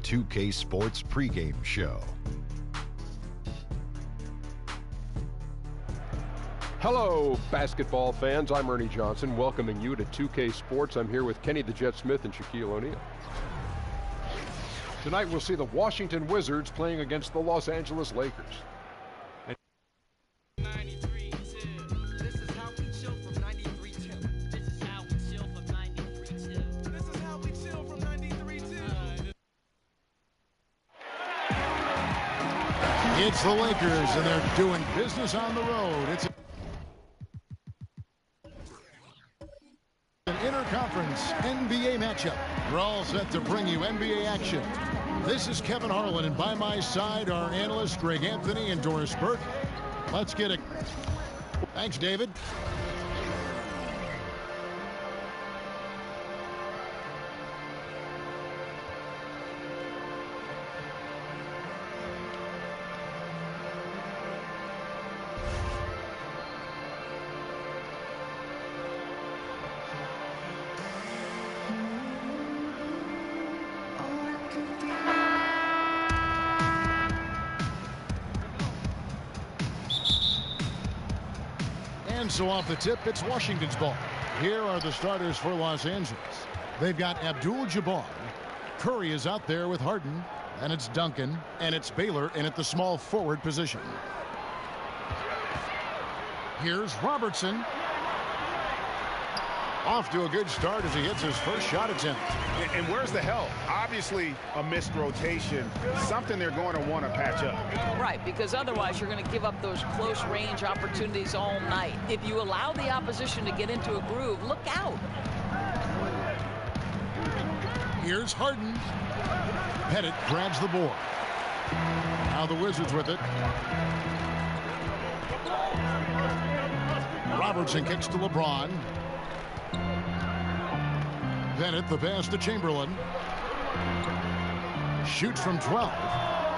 2K Sports pregame show. Hello, basketball fans. I'm Ernie Johnson, welcoming you to 2K Sports. I'm here with Kenny the Jet Smith and Shaquille O'Neal. Tonight we'll see the Washington Wizards playing against the Los Angeles Lakers. It's the Lakers, and they're doing business on the road. It's an interconference NBA matchup. We're all set to bring you NBA action. This is Kevin Harlan, and by my side are analysts Greg Anthony and Doris Burke. Let's get it. Thanks, David. So off the tip, it's Washington's ball. Here are the starters for Los Angeles. They've got Abdul-Jabbar. Curry is out there with Harden. And it's Duncan. And it's Baylor in at the small forward position. Here's Robertson. Off to a good start as he hits his first shot attempt. And where's the help? Obviously a missed rotation, something they're going to want to patch up. Right, because otherwise you're going to give up those close range opportunities all night. If you allow the opposition to get into a groove, look out. Here's Harden. Pettit grabs the board. Now the Wizards with it. Robertson kicks to LeBron. Bennett, the pass to Chamberlain. Shoots from 12.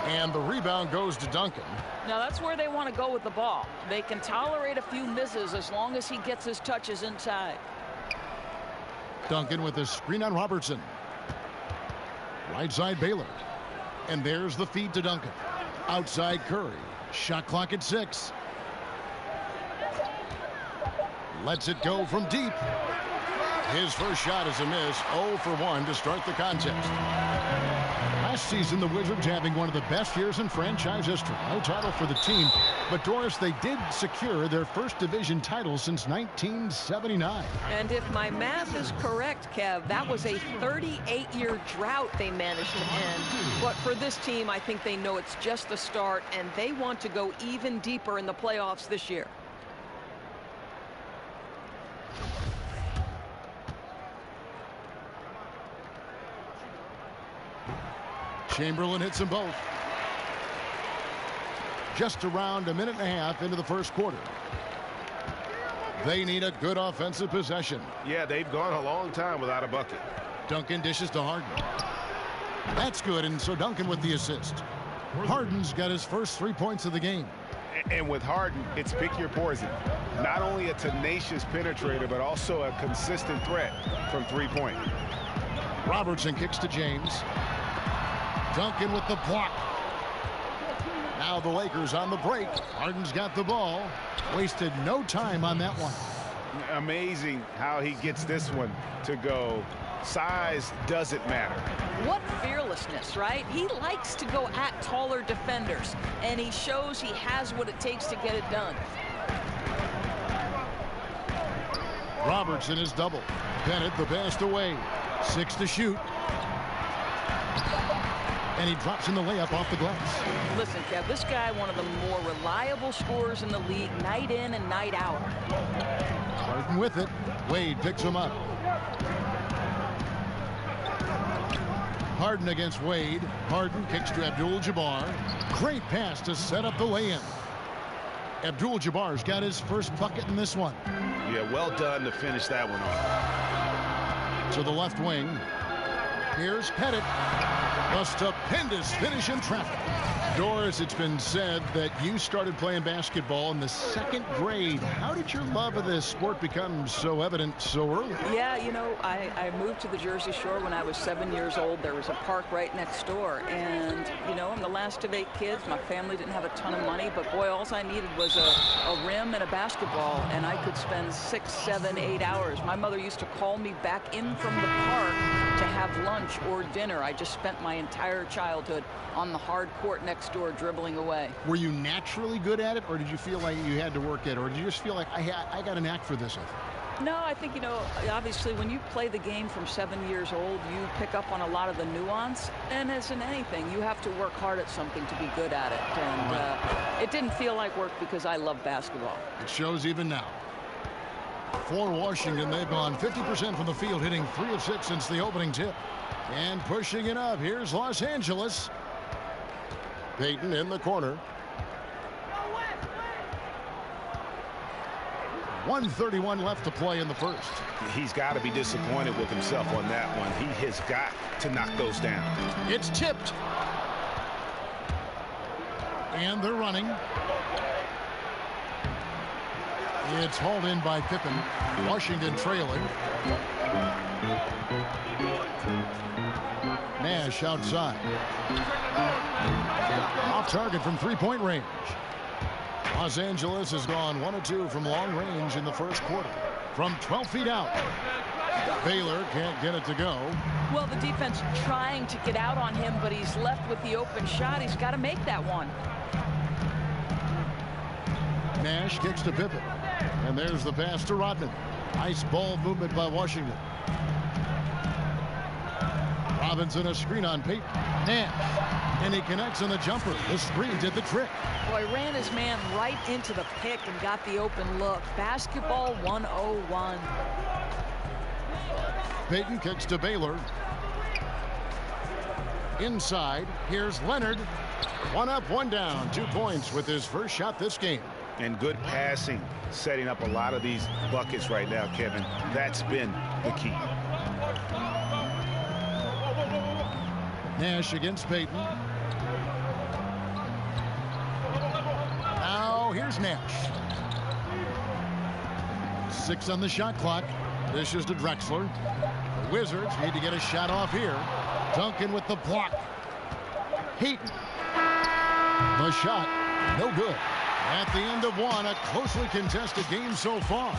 And the rebound goes to Duncan. Now that's where they want to go with the ball. They can tolerate a few misses as long as he gets his touches inside. Duncan with a screen on Robertson. Right side Baylor. And there's the feed to Duncan. Outside Curry. Shot clock at 6. Lets it go from deep. His first shot is a miss. 0 for 1 to start the contest. Last season, the Wizards having one of the best years in franchise history. No title for the team. But, Doris, they did secure their first division title since 1979. And if my math is correct, Kev, that was a 38-year drought they managed to end. But for this team, I think they know it's just the start, and they want to go even deeper in the playoffs this year. Chamberlain hits them both. Just around a minute and a half into the first quarter. They need a good offensive possession. Yeah, they've gone a long time without a bucket. Duncan dishes to Harden. That's good, and so Duncan with the assist. Harden's got his first 3 points of the game. And with Harden, it's pick your poison. Not only a tenacious penetrator, but also a consistent threat from three-point. Robertson kicks to James. Duncan with the block. Now the Lakers on the break. Harden's got the ball. Wasted no time on that one. Amazing how he gets this one to go. Size doesn't matter. What fearlessness, right? He likes to go at taller defenders, and he shows he has what it takes to get it done. Robertson is double. Bennett the pass away. 6 to shoot. And he drops in the layup off the glass. Listen, Kev, this guy, one of the more reliable scorers in the league, night in and night out. Harden with it. Wade picks him up. Harden against Wade. Harden kicks to Abdul-Jabbar. Great pass to set up the lay-in. Abdul-Jabbar's got his first bucket in this one. Yeah, well done to finish that one off. To the left wing. Here's Pettit. A stupendous finish in traffic. Doris, it's been said that you started playing basketball in the 2nd grade. How did your love of this sport become so evident so early? Yeah, you know, I moved to the Jersey Shore when I was 7 years old. There was a park right next door. And, you know, I'm the last of 8 kids. My family didn't have a ton of money. But, boy, all I needed was a rim and a basketball. And I could spend 6, 7, 8 hours. My mother used to call me back in from the park to have lunch or dinner. I just spent my entire childhood on the hard court next door dribbling away. Were you naturally good at it, or did you feel like you had to work at it, or did you just feel like I got a knack for this? No, I think, you know, obviously when you play the game from 7 years old, you pick up on a lot of the nuance. And as in anything, you have to work hard at something to be good at it. And it didn't feel like work because I love basketball. It shows even now. For Washington, they've gone 50% from the field, hitting 3 of 6 since the opening tip. And pushing it up, here's Los Angeles. Payton in the corner. 1:31 left to play in the first. He's got to be disappointed with himself on that one. He has got to knock those down. It's tipped. And they're running. It's hauled in by Pippen. Washington trailing. Nash outside. Off target from 3-point range. Los Angeles has gone 1 of 2 from long range in the first quarter. From 12 feet out. Baylor can't get it to go. Well, the defense trying to get out on him, but he's left with the open shot. He's got to make that one. Nash kicks to Pippen. And there's the pass to Rodman. Nice ball movement by Washington. Robinson, a screen on Payton. Nash. And he connects on the jumper. The screen did the trick. Boy, ran his man right into the pick and got the open look. Basketball 101. Payton kicks to Baylor. Inside. Here's Leonard. 1 up, 1 down. 2 points with his first shot this game. And good passing, setting up a lot of these buckets right now, Kevin. That's been the key. Nash against Payton. Now here's Nash. 6 on the shot clock. This is to Drexler. The Wizards need to get a shot off here. Duncan with the block. Payton. The shot, no good. At the end of 1, a closely contested game so far.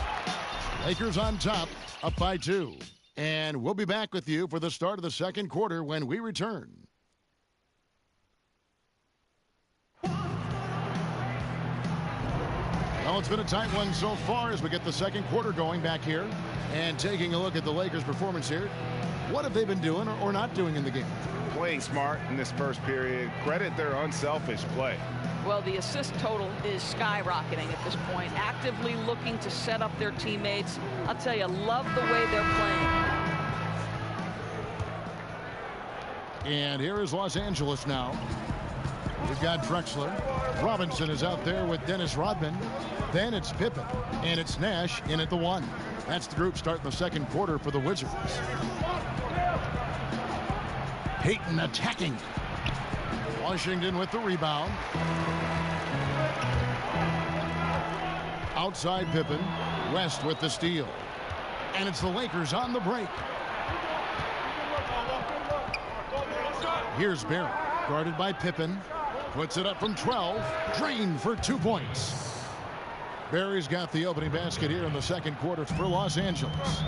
Lakers on top, up by 2. And we'll be back with you for the start of the second quarter when we return. Well, it's been a tight one so far as we get the second quarter going back here. And taking a look at the Lakers' performance here. What have they been doing or not doing in the game? Playing smart in this first period. Credit their unselfish play. Well, the assist total is skyrocketing at this point. Actively looking to set up their teammates. I'll tell you, love the way they're playing. And here is Los Angeles now. We've got Drexler. Robinson is out there with Dennis Rodman. Then it's Pippen. And it's Nash in at the 1. That's the group starting the second quarter for the Wizards. Payton attacking. Washington with the rebound. Outside Pippen. West with the steal. And it's the Lakers on the break. Here's Barry. Guarded by Pippen. Puts it up from 12. Drained for 2 points. Barry's got the opening basket here in the second quarter for Los Angeles.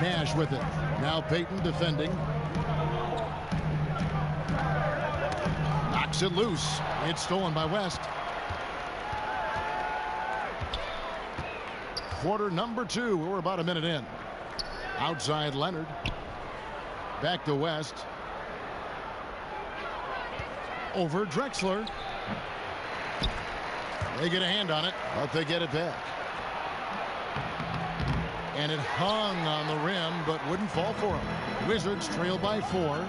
Nash with it. Now Payton defending. Knocks it loose. It's stolen by West. Quarter number 2. We're about a minute in. Outside Leonard. Back to West. Over Drexler. They get a hand on it, but they get it back. And it hung on the rim, but wouldn't fall for him. Wizards trail by 4.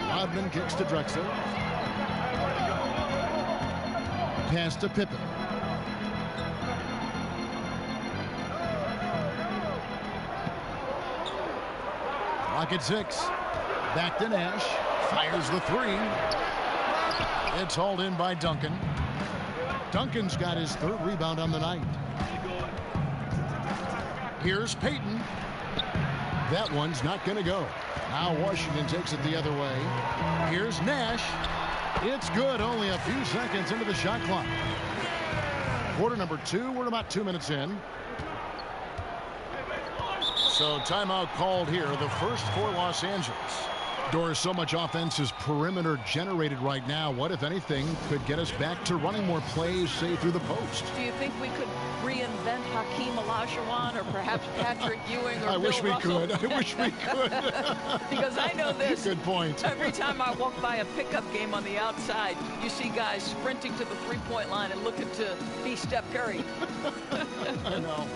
Rodman kicks to Drexler. Pass to Pippen. Clock at 6. Back to Nash. Fires the 3. It's hauled in by Duncan. Duncan's got his 3rd rebound on the night. Here's Payton. That one's not going to go. Now Washington takes it the other way. Here's Nash. It's good. Only a few seconds into the shot clock. Quarter number 2. We're about 2 minutes in. So timeout called here. The first for Los Angeles. Doris, so much offense is perimeter generated right now. What, if anything, could get us back to running more plays, say, through the post? Do you think we could reinvent Hakeem Olajuwon or perhaps Patrick Ewing or I Bill wish we Russell? could. I wish we could. Because I know this. Good point. Every time I walk by a pickup game on the outside, you see guys sprinting to the three-point line and looking to be Steph Curry. I know.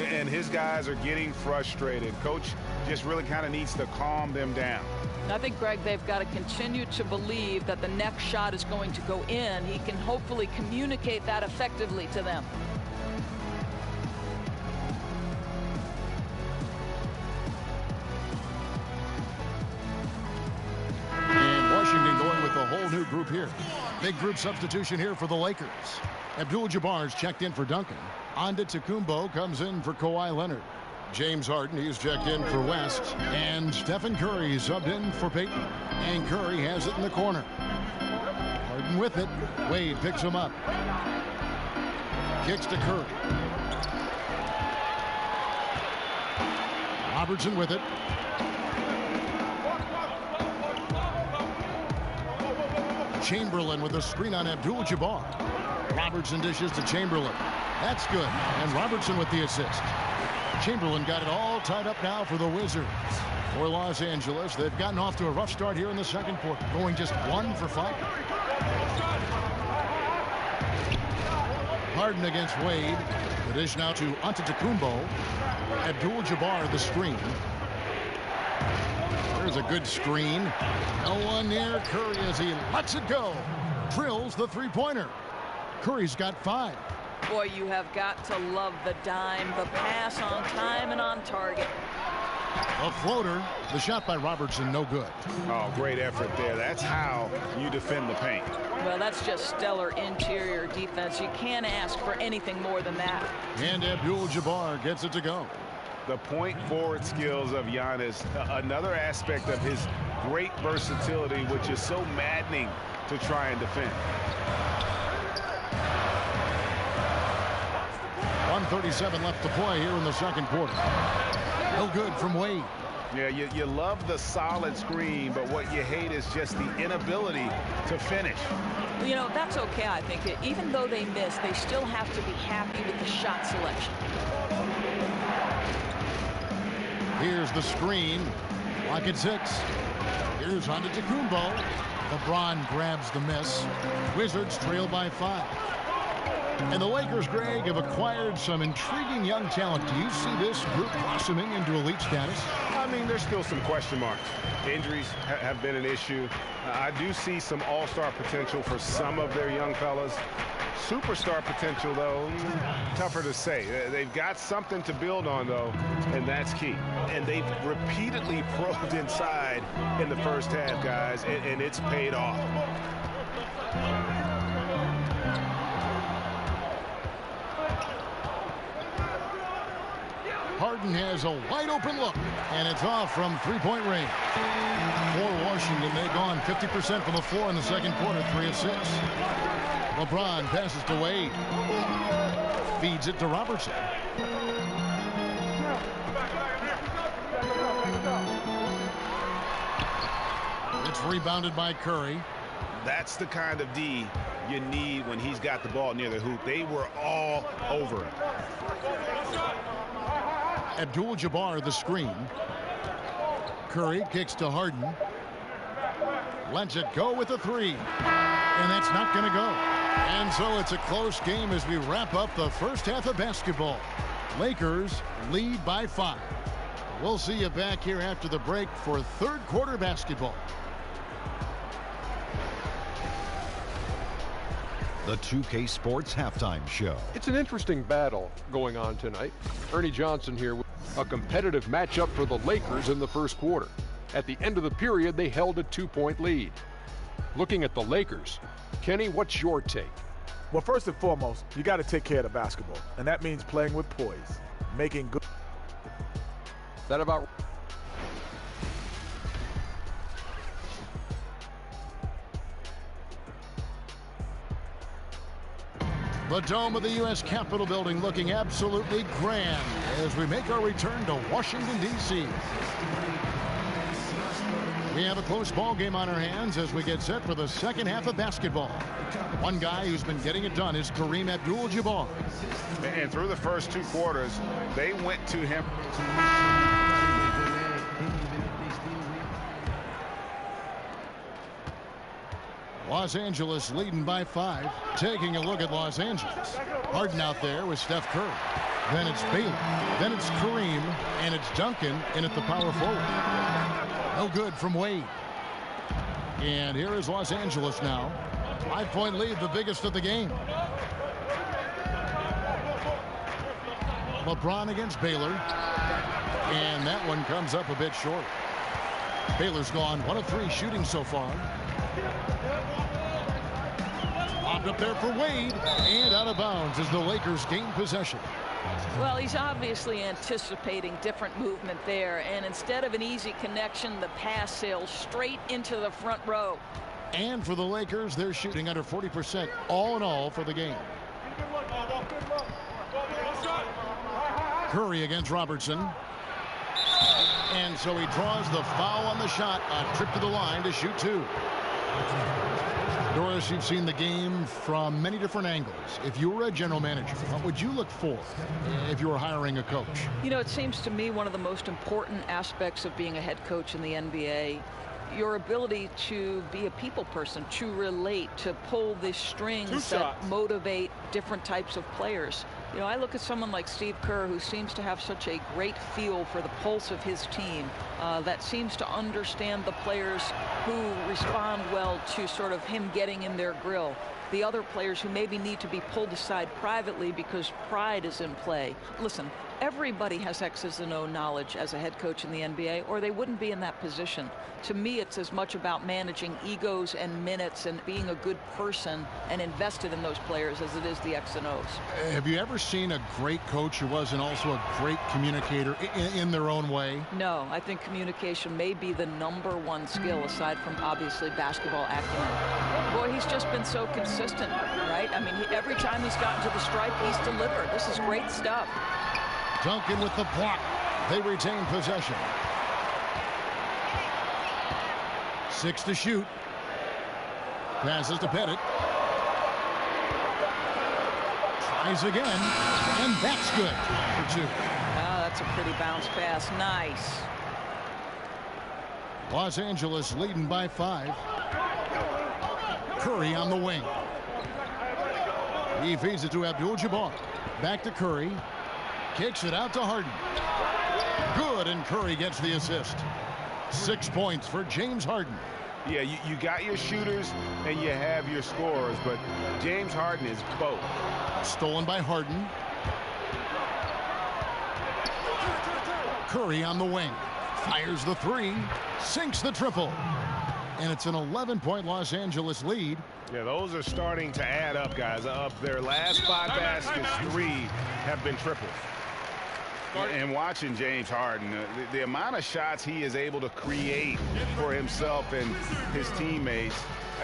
And his guys are getting frustrated. Coach just really kind of needs to calm them down. I think, Greg, they've got to continue to believe that the next shot is going to go in. He can hopefully communicate that effectively to them. And Washington going with a whole new group here. Big group substitution here for the Lakers. Abdul-Jabbar's checked in for Duncan. Antetokounmpo comes in for Kawhi Leonard. James Harden, he's checked in for West. And Stephen Curry subbed in for Payton. And Curry has it in the corner. Harden with it. Wade picks him up. Kicks to Curry. Robertson with it. Chamberlain with a screen on Abdul-Jabbar. Robertson dishes to Chamberlain. That's good. And Robertson with the assist. Chamberlain got it all tied up now for the Wizards. For Los Angeles, they've gotten off to a rough start here in the second quarter, going just 1 for 5. Harden against Wade. The dish now to Antetokounmpo. Abdul-Jabbar the screen. There's a good screen. No one near Curry as he lets it go. Drills the three-pointer. Curry's got 5. Boy, you have got to love the dime, the pass on time and on target. A floater. The shot by Robertson, no good. Oh, great effort there. That's how you defend the paint. Well, that's just stellar interior defense. You can't ask for anything more than that. And Abdul-Jabbar gets it to go. The point forward skills of Giannis, another aspect of his great versatility, which is so maddening to try and defend. 1:37 left to play here in the second quarter. No good from Wade. Yeah, you love the solid screen, but what you hate is just the inability to finish. You know, that's okay, I think. Even though they miss, they still have to be happy with the shot selection. Here's the screen. Clock at 6. Here's Antetokounmpo. LeBron grabs the miss. Wizards trail by 5. And the Lakers, Greg, have acquired some intriguing young talent. Do you see this group blossoming into elite status? I mean, there's still some question marks. Injuries have been an issue. I do see some all-star potential for some of their young fellas. Superstar potential, though, tougher to say. They've got something to build on, though, and that's key. And they've repeatedly probed inside in the first half, guys, and it's paid off. Harden has a wide-open look, and it's off from three-point range. For Washington, they've gone 50% from the floor in the second quarter, 3 of 6. LeBron passes to Wade. Feeds it to Robertson. It's rebounded by Curry. That's the kind of D you need when he's got the ball near the hoop. They were all over it. Abdul-Jabbar the screen. Curry kicks to Harden. Lets it go with a 3. And that's not going to go. And so it's a close game as we wrap up the first half of basketball. Lakers lead by 5. We'll see you back here after the break for third quarter basketball. The 2K Sports Halftime Show. It's an interesting battle going on tonight. Ernie Johnson here. A competitive matchup for the Lakers in the first quarter. At the end of the period, they held a 2-point lead. Looking at the Lakers, Kenny, what's your take? Well, first and foremost, you got to take care of the basketball, and that means playing with poise, making good. That about. The dome of the U.S. Capitol building looking absolutely grand as we make our return to Washington, D.C. We have a close ball game on our hands as we get set for the second half of basketball. One guy who's been getting it done is Kareem Abdul-Jabbar. And through the first 2 quarters, they went to him. Los Angeles leading by 5. Taking a look at Los Angeles. Harden out there with Steph Curry. Then it's Baylor. Then it's Kareem. And it's Duncan in at the power forward. No good from Wade. And here is Los Angeles now. 5-point lead, the biggest of the game. LeBron against Baylor. And that one comes up a bit short. Baylor's gone 1 of 3 shooting so far. Popped up there for Wade, and out of bounds as the Lakers gain possession. Well, he's obviously anticipating different movement there, and instead of an easy connection, the pass sails straight into the front row. And for the Lakers, they're shooting under 40% all in all for the game. Curry against Robertson. And so he draws the foul on the shot, a trip to the line to shoot 2. Doris, you've seen the game from many different angles. If you were a general manager, what would you look for if you were hiring a coach? You know, it seems to me one of the most important aspects of being a head coach in the NBA, your ability to be a people person, to relate, to pull the strings that motivate different types of players. You know, I look at someone like Steve Kerr, who seems to have such a great feel for the pulse of his team, that seems to understand the players who respond well to sort of him getting in their grill. The other players who maybe need to be pulled aside privately because pride is in play. Listen, everybody has X's and O knowledge as a head coach in the NBA, or they wouldn't be in that position. To me, it's as much about managing egos and minutes and being a good person and invested in those players as it is the X and O's. Have you ever seen a great coach who wasn't also a great communicator in their own way? No, I think communication may be the #1 skill aside from obviously basketball acumen. Boy, he's just been so consistent, right? I mean, every time he's gotten to the stripe, he's delivered. This is great stuff. Duncan with the block. They retain possession. 6 to shoot. Passes to Pettit. Tries again. And that's good for 2. That's a pretty bounce pass. Nice. Los Angeles leading by 5. Curry on the wing. He feeds it to Abdul-Jabbar. Back to Curry. Kicks it out to Harden. Good, and Curry gets the assist. 6 points for James Harden. Yeah, you got your shooters and you have your scorers, but James Harden is both. Stolen by Harden. Curry on the wing. Fires the 3. Sinks the triple. And it's an 11-point Los Angeles lead. Yeah, those are starting to add up, guys. Up their last 5 baskets, 3 have been triples. And watching James Harden, the amount of shots he is able to create for himself and his teammates,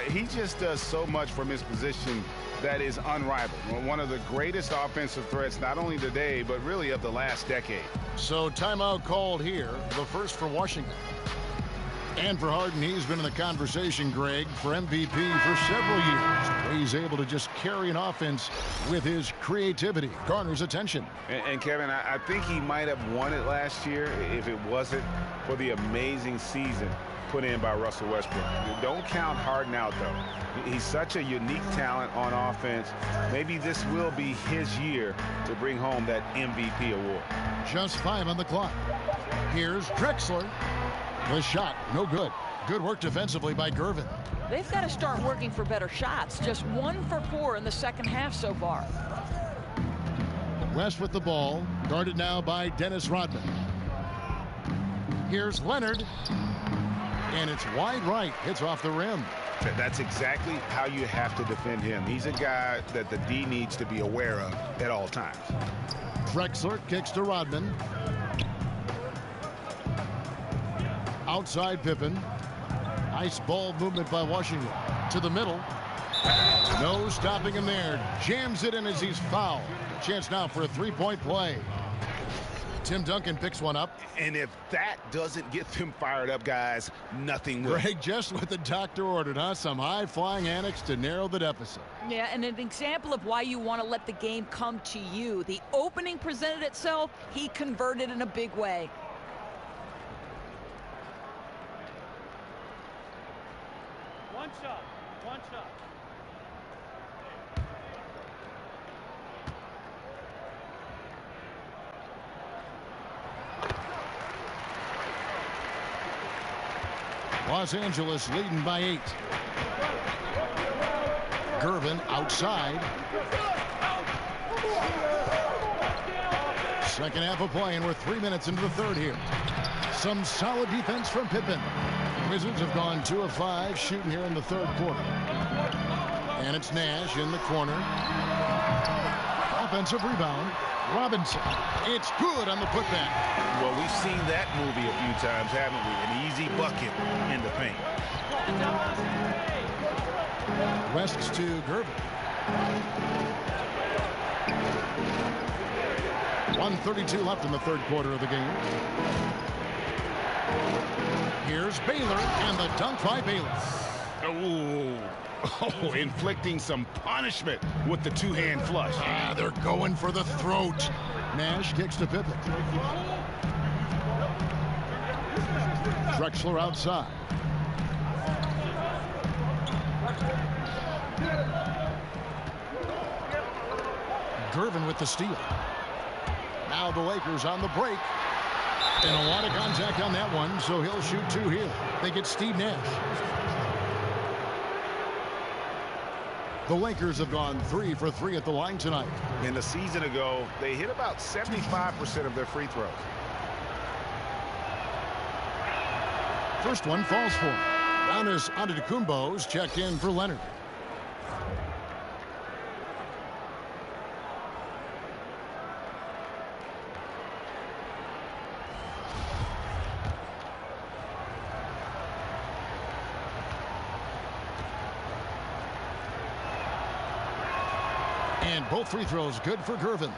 he just does so much from his position that is unrivaled. One of the greatest offensive threats, not only today, but really of the last decade. So timeout called here, the first for Washington. And for Harden, he's been in the conversation, Greg, for MVP for several years. He's able to just carry an offense with his creativity. Garners attention. And Kevin, I think he might have won it last year if it wasn't for the amazing season put in by Russell Westbrook. Don't count Harden out, though. He's such a unique talent on offense. Maybe this will be his year to bring home that MVP award. Just 5 on the clock. Here's Drexler. The shot, no good. Good work defensively by Gervin. They've got to start working for better shots. Just 1 for 4 in the second half so far. West with the ball, guarded now by Dennis Rodman. Here's Leonard. And it's wide right. Hits off the rim. That's exactly how you have to defend him. He's a guy that the D needs to be aware of at all times. Drexler kicks to Rodman. Outside Pippen. Nice ball movement by Washington. To the middle. No stopping him there. Jams it in as he's fouled. Chance now for a three-point play. Tim Duncan picks one up. And if that doesn't get them fired up, guys, nothing will. Greg, just what the doctor ordered, huh? Some high-flying antics to narrow the deficit. Yeah, and an example of why you want to let the game come to you. The opening presented itself. He converted in a big way. One shot. One shot. Los Angeles leading by 8. Gervin outside. Second half of play, and we're 3 minutes into the third here. Some solid defense from Pippen. Wizards have gone 2 of 5 shooting here in the third quarter. And it's Nash in the corner. Offensive rebound. Robinson. It's good on the putback. Well, we've seen that movie a few times, haven't we? An easy bucket in the paint. Rests to Gervin. 1:32 left in the third quarter of the game. Here's Baylor, and the dunk by Baylor. Oh, inflicting some punishment with the two-hand flush. They're going for the throat. Nash kicks to Pippen. Drexler outside. Gervin with the steal. Now the Lakers on the break. And a lot of contact on that one, so he'll shoot 2 here. They get Steve Nash. The Lakers have gone 3 for 3 at the line tonight. And a season ago, they hit about 75% of their free throws. First one falls for him. Giannis Antetokounmpo's checked in for Leonard. And both free throws good for Gervin.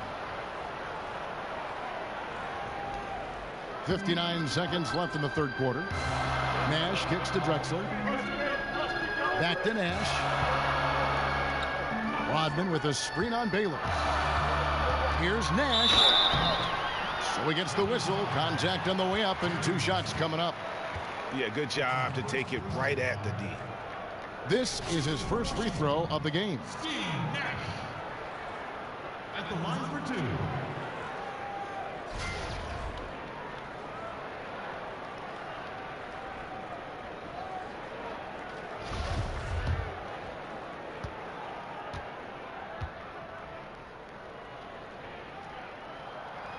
59 seconds left in the third quarter. Nash kicks to Drexler. Back to Nash. Rodman with a screen on Baylor. Here's Nash. So he gets the whistle. Contact on the way up, and 2 shots coming up. Yeah, good job to take it right at the D. This is his first free throw of the game. Steve Nash at the line for 2.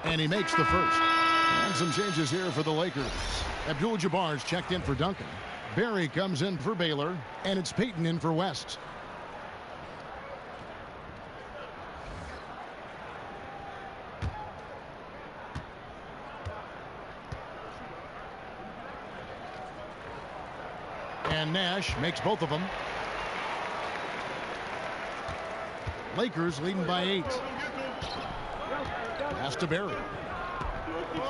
And he makes the first. And some changes here for the Lakers. Abdul-Jabbar's checked in for Duncan. Barry comes in for Baylor, and it's Payton in for West. And Nash makes both of them. Lakers leading by 8. Pass to Barry.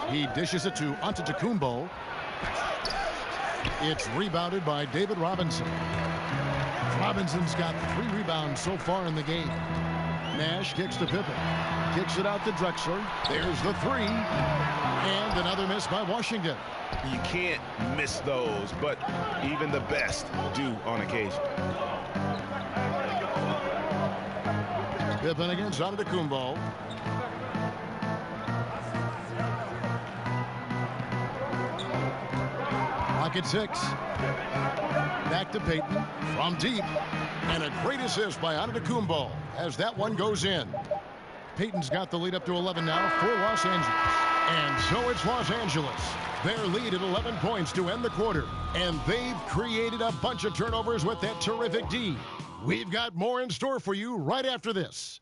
He dishes it to Antetokounmpo. It's rebounded by David Robinson. Robinson's got 3 rebounds so far in the game. Nash kicks to Pippen. Kicks it out to Drexler. There's the 3. And another miss by Washington. You can't miss those, but even the best do on occasion. Pippen against Antetokounmpo. Clock at 6. Back to Payton from deep. And a great assist by Antetokounmpo as that one goes in. Payton's got the lead up to 11 now for Los Angeles. And so it's Los Angeles. Their lead at 11 points to end the quarter. And they've created a bunch of turnovers with that terrific D. We've got more in store for you right after this.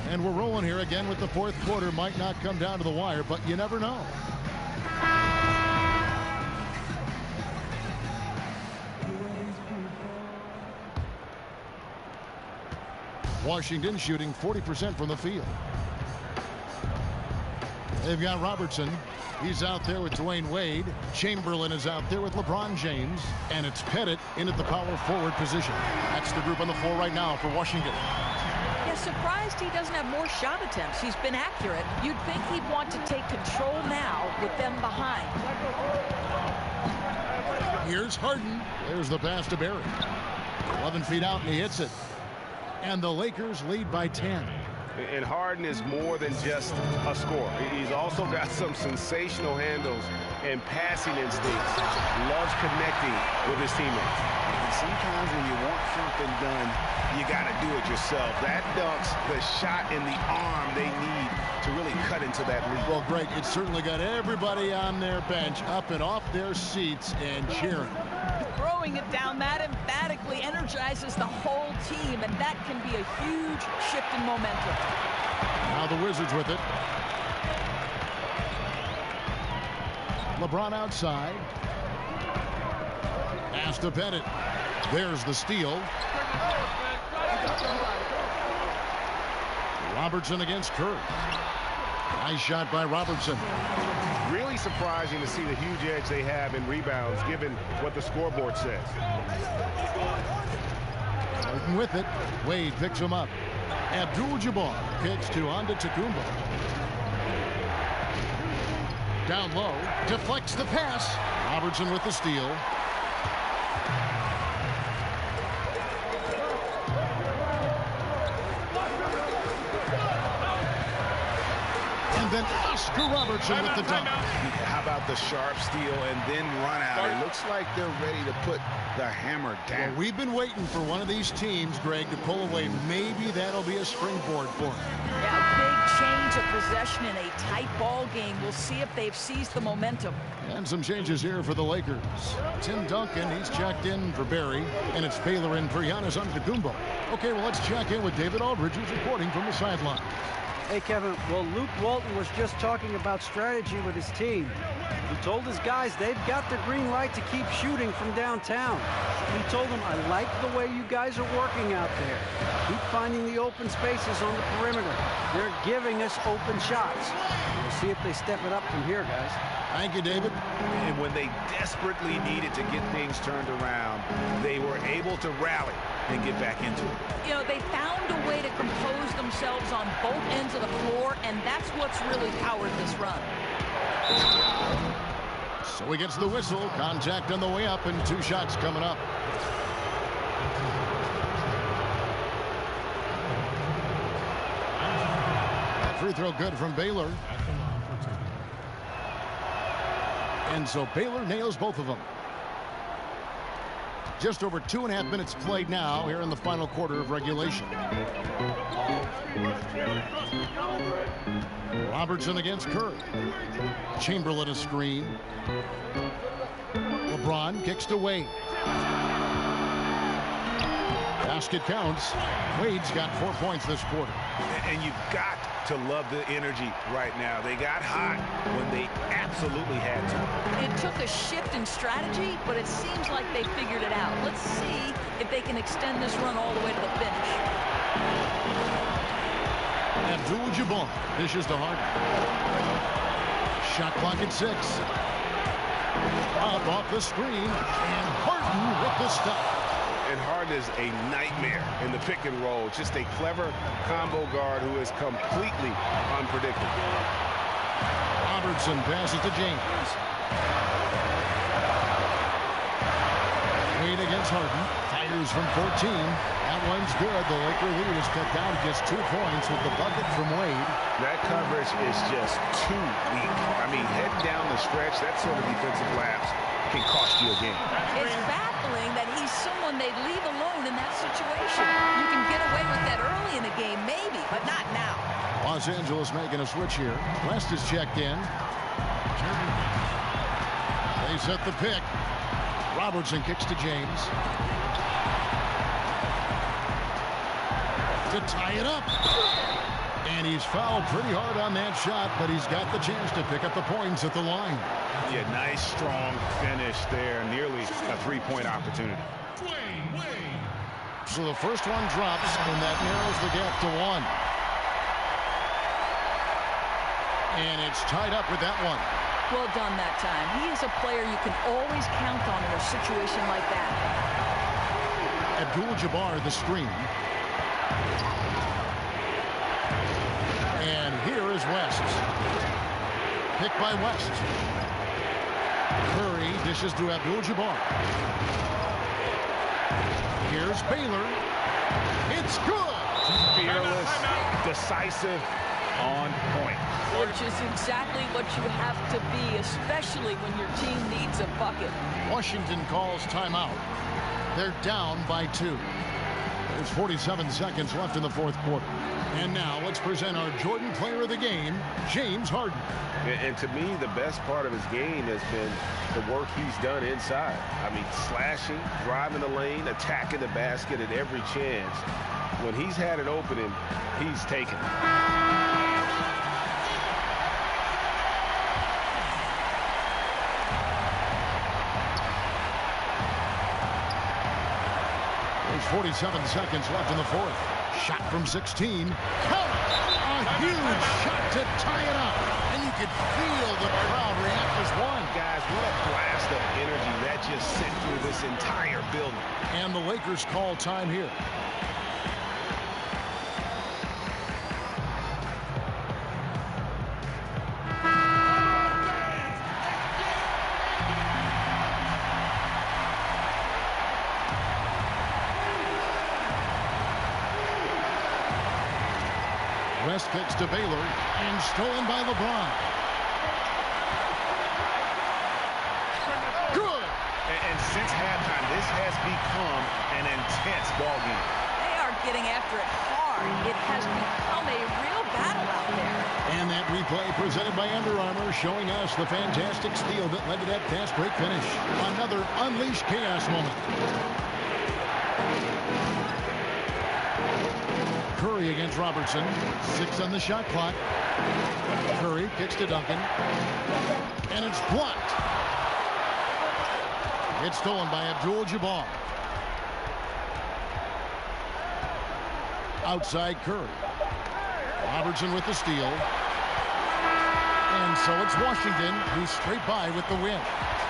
And we're rolling here again with the fourth quarter. Might not come down to the wire, but you never know. Washington shooting 40% from the field. They've got Robertson. He's out there with Dwayne Wade. Chamberlain is out there with LeBron James. And it's Pettit in at the power forward position. That's the group on the floor right now for Washington. Yeah, surprised he doesn't have more shot attempts. He's been accurate. You'd think he'd want to take control now with them behind. Here's Harden. There's the pass to Barry. 11 feet out, and he hits it. And the Lakers lead by 10. And Harden is more than just a scorer. He's also got some sensational handles and passing instincts. Loves connecting with his teammates. And sometimes when you want something done, you got to do it yourself. That dunk's the shot in the arm they need to really cut into that lead. Well, Greg, it certainly got everybody on their bench up and off their seats and cheering. Throwing it down that emphatically energizes the whole team, and that can be a huge shift in momentum. Now the Wizards with it. LeBron outside. Pass to Pettit. There's the steal. Robertson against Kerr. Nice shot by Robertson. Really surprising to see the huge edge they have in rebounds, given what the scoreboard says. Working with it. Wade picks him up. Abdul-Jabbar kicks to Antetokounmpo. Down low. Deflects the pass. Robertson with the steal. Then Oscar Robertson with the dunk. How about the sharp steal and then run out? It looks like they're ready to put the hammer down. Well, we've been waiting for one of these teams, Greg, to pull away. Maybe that'll be a springboard for them. Yeah, a big change of possession in a tight ball game. We'll see if they've seized the momentum. And some changes here for the Lakers. Tim Duncan, he's checked in for Barry, and it's Baylor in for Giannis Antetokounmpo. Okay, well, let's check in with David Aldridge, who's reporting from the sideline. Hey, Kevin, well, Luke Walton was just talking about strategy with his team. He told his guys they've got the green light to keep shooting from downtown. He told them, I like the way you guys are working out there. Keep finding the open spaces on the perimeter. They're giving us open shots. We'll see if they step it up from here, guys. Thank you, David. And when they desperately needed to get things turned around, they were able to rally and get back into it. You know, they found a way to compose themselves on both ends of the floor, and that's what's really powered this run. So he gets the whistle. Contact on the way up, and 2 shots coming up. Free throw good from Baylor. And so Baylor nails both of them. Just over 2.5 minutes played now here in the final quarter of regulation. Robertson against Kerr. Chamberlain a screen. LeBron kicks to Wade. Basket counts. Wade's got 4 points this quarter. And you've got to love the energy right now. They got hot when they absolutely had to. It took a shift in strategy, but it seems like they figured it out. Let's see if they can extend this run all the way to the finish. Abdul-Jabbar dishes to Harden. Shot clock at 6. Up off the screen, and Harden with the stop. And Harden is a nightmare in the pick and roll. Just a clever combo guard who is completely unpredictable. Robertson passes to James. Wade against Harden. Fires from 14. That one's good. The Laker lead is cut down to just 2 points with the bucket from Wade. That coverage is just too weak. I mean, heading down the stretch, that sort of defensive lapse can cost you a game. It's baffling that he's someone they'd leave alone in that situation. You can get away with that early in a game, maybe, but not now. Los Angeles making a switch here. West is checked in. They set the pick. Robertson kicks to James. To tie it up. And he's fouled pretty hard on that shot, but he's got the chance to pick up the points at the line. Yeah, nice, strong finish there. Nearly a three-point opportunity. So the first one drops, and that narrows the gap to 1. And it's tied up with that one. Well done that time. He is a player you can always count on in a situation like that. Abdul-Jabbar the screen. And here is West. Picked by West. Curry dishes to Abdul-Jabbar. Here's Baylor. It's good. Fearless, decisive, on point. Which is exactly what you have to be, especially when your team needs a bucket. Washington calls timeout. They're down by 2. There's 47 seconds left in the fourth quarter. And now let's present our Jordan Player of the Game, James Harden. And to me, the best part of his game has been the work he's done inside. I mean, slashing, driving the lane, attacking the basket at every chance. When he's had an opening, he's taken it. 47 seconds left in the fourth. Shot from 16. Count it! A huge shot to tie it up. And you could feel the crowd react as one. Guys, what a blast of energy that just sent through this entire building. And the Lakers call time here. West kicks to Baylor and stolen by LeBron. Good. And since halftime, this has become an intense ball game. They are getting after it hard. It has become a real battle out there. And that replay presented by Under Armour, showing us the fantastic steal that led to that fast break finish. Another unleashed chaos moment. Curry against Robertson. 6 on the shot clock. Curry kicks to Duncan. And it's blocked. It's stolen by Abdul-Jabbar. Outside Curry. Robertson with the steal. And so it's Washington who's straight by with the win.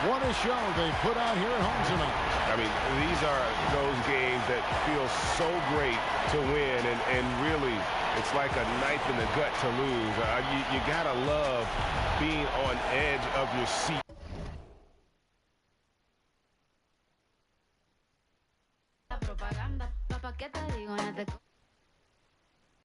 What a show they put out here at home tonight. I mean, these are those games that feel so great to win, and really, it's like a knife in the gut to lose. You gotta love being on edge of your seat.